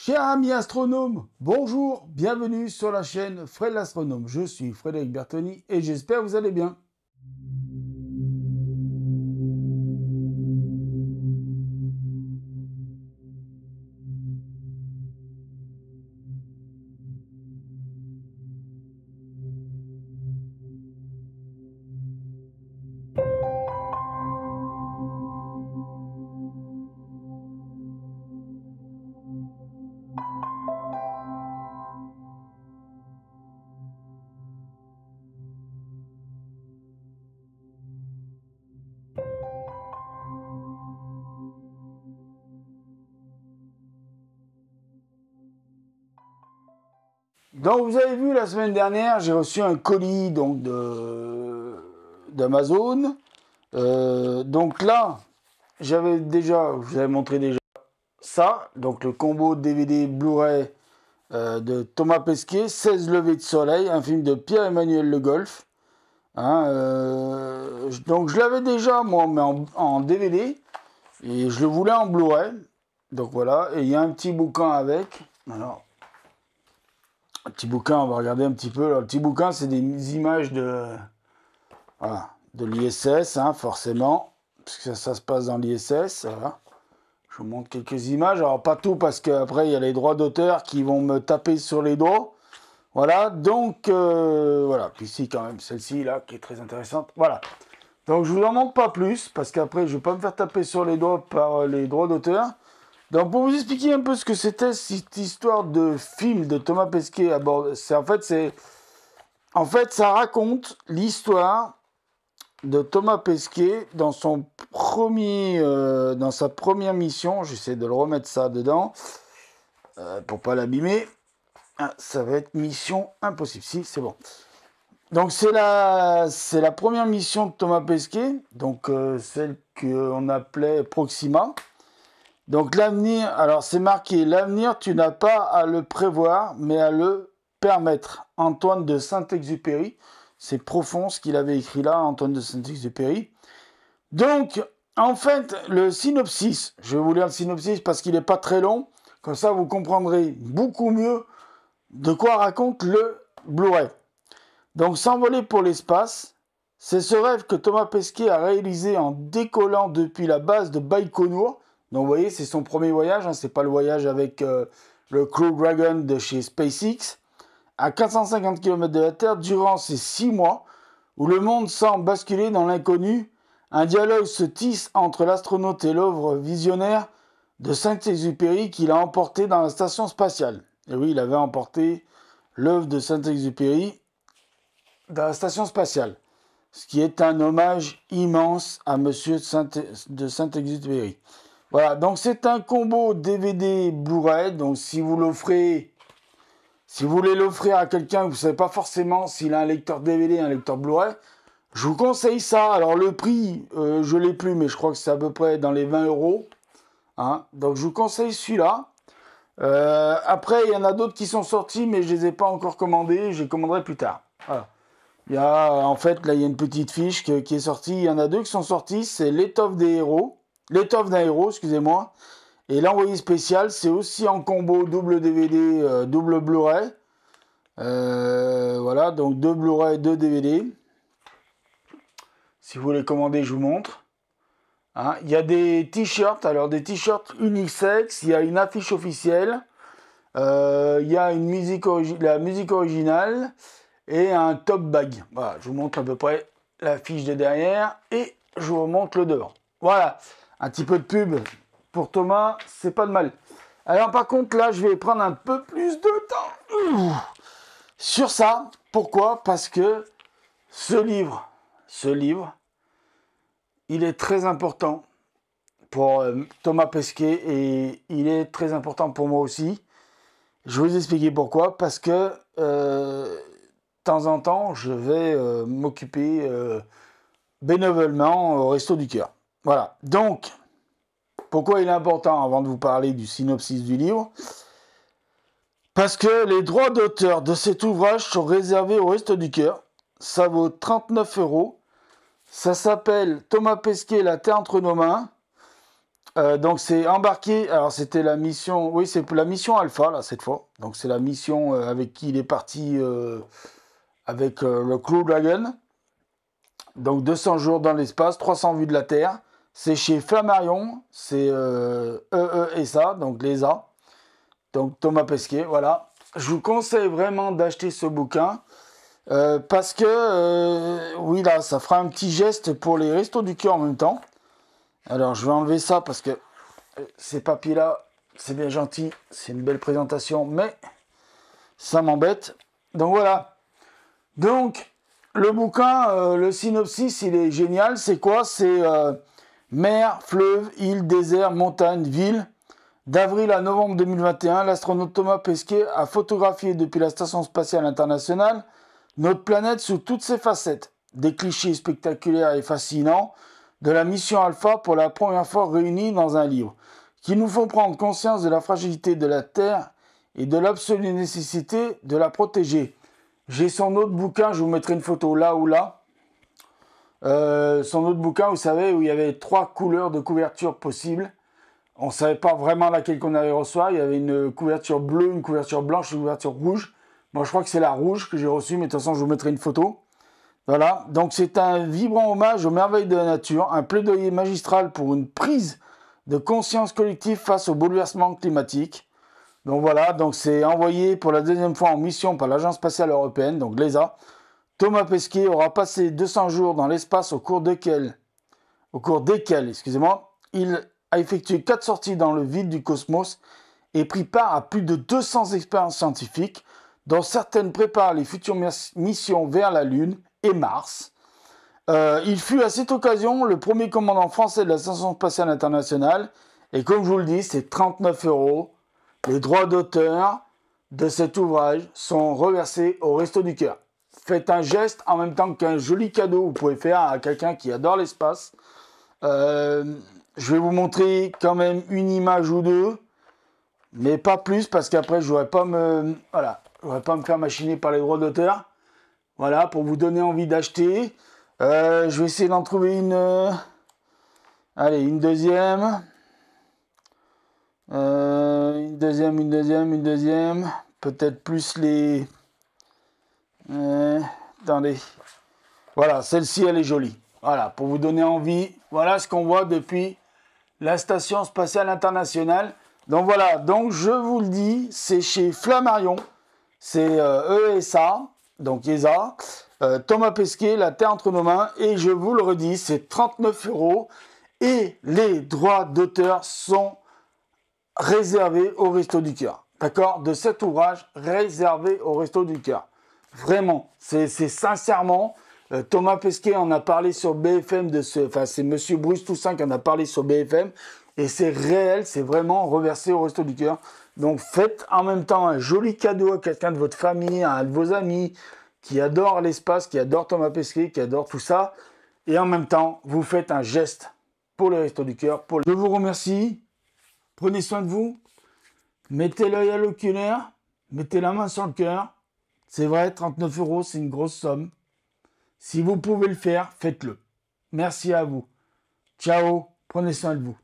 Cher ami astronome, bonjour, bienvenue sur la chaîne Fred l'astronome. Je suis Frédéric Bertoni et j'espère que vous allez bien. Donc vous avez vu la semaine dernière, j'ai reçu un colis donc d'Amazon. Donc là, je vous avais montré déjà ça, donc le combo DVD Blu-ray de Thomas Pesquet, 16 levées de soleil, un film de Pierre-Emmanuel Le Goff. Hein, donc je l'avais déjà moi, mais en DVD, et je le voulais en Blu-ray. Donc voilà, et il y a un petit bouquin avec. Alors, un petit bouquin, on va regarder un petit peu. Alors, le petit bouquin, c'est des images voilà, de l'ISS, hein, forcément, parce que ça se passe dans l'ISS. Voilà. Je vous montre quelques images. Alors, pas tout, parce qu'après, il y a les droits d'auteur qui vont me taper sur les doigts. Voilà, donc, voilà. Puis ici, quand même, celle-ci, là, qui est très intéressante. Voilà. Donc, je vous en montre pas plus, parce qu'après, je ne vais pas me faire taper sur les doigts par les droits d'auteur. Donc, pour vous expliquer un peu ce que c'était cette histoire de film de Thomas Pesquet à bord, en fait, ça raconte l'histoire de Thomas Pesquet dans dans sa première mission. J'essaie de le remettre ça dedans pour pas l'abîmer. Ah, ça va être mission impossible. Si, c'est bon. Donc c'est la première mission de Thomas Pesquet, donc celle qu'on appelait Proxima. Donc l'avenir, alors c'est marqué, l'avenir tu n'as pas à le prévoir, mais à le permettre. Antoine de Saint-Exupéry, c'est profond ce qu'il avait écrit là, Antoine de Saint-Exupéry. Donc en fait le synopsis, je vais vous lire le synopsis parce qu'il n'est pas très long, comme ça vous comprendrez beaucoup mieux de quoi raconte le Blu-ray. Donc s'envoler pour l'espace, c'est ce rêve que Thomas Pesquet a réalisé en décollant depuis la base de Baïkonour. Donc vous voyez, c'est son premier voyage, hein, c'est pas le voyage avec le Crew Dragon de chez SpaceX, à 450 km de la Terre durant ces 6 mois où le monde semble basculer dans l'inconnu. Un dialogue se tisse entre l'astronaute et l'œuvre visionnaire de Saint-Exupéry qu'il a emporté dans la station spatiale. Et oui, il avait emporté l'œuvre de Saint-Exupéry dans la station spatiale, ce qui est un hommage immense à Monsieur de Saint-Exupéry. Voilà, donc c'est un combo DVD Blu-ray, donc si vous voulez l'offrir à quelqu'un, vous ne savez pas forcément s'il a un lecteur DVD, un lecteur Blu-ray, je vous conseille ça. Alors le prix, je ne l'ai plus, mais je crois que c'est à peu près dans les 20 euros. Hein, donc je vous conseille celui-là. Après, il y en a d'autres qui sont sortis, mais je ne les ai pas encore commandés, je les commanderai plus tard. Voilà. Il y a, en fait, là, il y a une petite fiche qui est sortie. Il y en a deux qui sont sortis. C'est l'étoffe d'un héros, excusez-moi. Et l'envoyé spécial, c'est aussi en combo double DVD, double Blu-ray. Voilà, donc 2 Blu-ray, 2 DVD. Si vous voulez commander, je vous montre. Hein, il y a des t-shirts, alors des t-shirts unisex. Il y a une affiche officielle. Il y a la musique originale. Et un top bag. Voilà, je vous montre à peu près la fiche de derrière et je vous remonte le devant. Voilà, un petit peu de pub pour Thomas, c'est pas de mal. Alors par contre là, je vais prendre un peu plus de temps sur ça. Pourquoi? Parce que ce livre, il est très important pour Thomas Pesquet et il est très important pour moi aussi. Je vais vous expliquer pourquoi. Parce que de temps en temps, je vais m'occuper bénévolement au Resto du Cœur. Voilà. Donc, pourquoi il est important, avant de vous parler du synopsis du livre? Parce que les droits d'auteur de cet ouvrage sont réservés au Resto du Cœur. Ça vaut 39 euros. Ça s'appelle Thomas Pesquet, La Terre entre nos mains. Donc c'est embarqué, alors c'était la mission, oui c'est la mission Alpha là cette fois, donc c'est la mission avec qui il est parti avec le Crew Dragon, donc 200 jours dans l'espace, 300 vues de la Terre, c'est chez Flammarion, c'est EESA, donc l'ESA, donc Thomas Pesquet, voilà. Je vous conseille vraiment d'acheter ce bouquin, parce que, oui là, ça fera un petit geste pour les Restos du Cœur en même temps. Alors je vais enlever ça parce que ces papiers-là, c'est bien gentil, c'est une belle présentation, mais ça m'embête. Donc voilà. Donc, le bouquin, le synopsis, il est génial. C'est quoi? C'est mer, fleuve, île, désert, montagne, ville. D'avril à novembre 2021, l'astronaute Thomas Pesquet a photographié depuis la Station spatiale internationale notre planète sous toutes ses facettes. Des clichés spectaculaires et fascinants de la mission Alpha pour la première fois réunis dans un livre, qui nous font prendre conscience de la fragilité de la Terre et de l'absolue nécessité de la protéger. J'ai son autre bouquin, je vous mettrai une photo là ou là. Son autre bouquin, vous savez, où il y avait 3 couleurs de couverture possibles. On ne savait pas vraiment laquelle qu'on allait recevoir. Il y avait une couverture bleue, une couverture blanche, une couverture rouge. Moi, je crois que c'est la rouge que j'ai reçue, mais de toute façon, je vous mettrai une photo. Voilà, donc c'est un vibrant hommage aux merveilles de la nature, un plaidoyer magistral pour une prise de conscience collective face au bouleversement climatique. Donc voilà, donc c'est envoyé pour la 2e fois en mission par l'Agence spatiale européenne, donc l'ESA. Thomas Pesquet aura passé 200 jours dans l'espace au cours desquels, il a effectué 4 sorties dans le vide du cosmos et pris part à plus de 200 expériences scientifiques, dont certaines préparent les futures missions vers la Lune et Mars. Il fut à cette occasion le premier commandant français de la Station spatiale internationale, et comme je vous le dis, c'est 39 €. Les droits d'auteur de cet ouvrage sont reversés au Resto du Cœur. Faites un geste en même temps qu'un joli cadeau vous pouvez faire à quelqu'un qui adore l'espace. Je vais vous montrer quand même une image ou deux, mais pas plus parce qu'après je n'aurais pas me faire machiner par les droits d'auteur. Voilà, pour vous donner envie d'acheter. Je vais essayer d'en trouver une. Allez, une deuxième. Une deuxième. Peut-être plus les... attendez. Voilà, celle-ci, elle est jolie. Voilà, pour vous donner envie. Voilà ce qu'on voit depuis la Station spatiale internationale. Donc voilà, donc je vous le dis, c'est chez Flammarion. C'est ESA, donc ESA. Thomas Pesquet, La Terre entre nos mains. Et je vous le redis, c'est 39 €. Et les droits d'auteur sont réservé au Resto du Cœur. D'accord? De cet ouvrage réservé au Resto du Cœur. Vraiment, c'est sincèrement, Thomas Pesquet en a parlé sur BFM, c'est Monsieur Bruce Toussaint qui en a parlé sur BFM, et c'est réel, c'est vraiment reversé au Resto du Cœur. Donc faites en même temps un joli cadeau à quelqu'un de votre famille, à un de vos amis, qui adore l'espace, qui adore Thomas Pesquet, qui adore tout ça, et en même temps, vous faites un geste pour le Resto du Cœur. Je vous remercie. Prenez soin de vous, mettez l'œil à l'oculaire, mettez la main sur le cœur. C'est vrai, 39 €, c'est une grosse somme. Si vous pouvez le faire, faites-le. Merci à vous. Ciao, prenez soin de vous.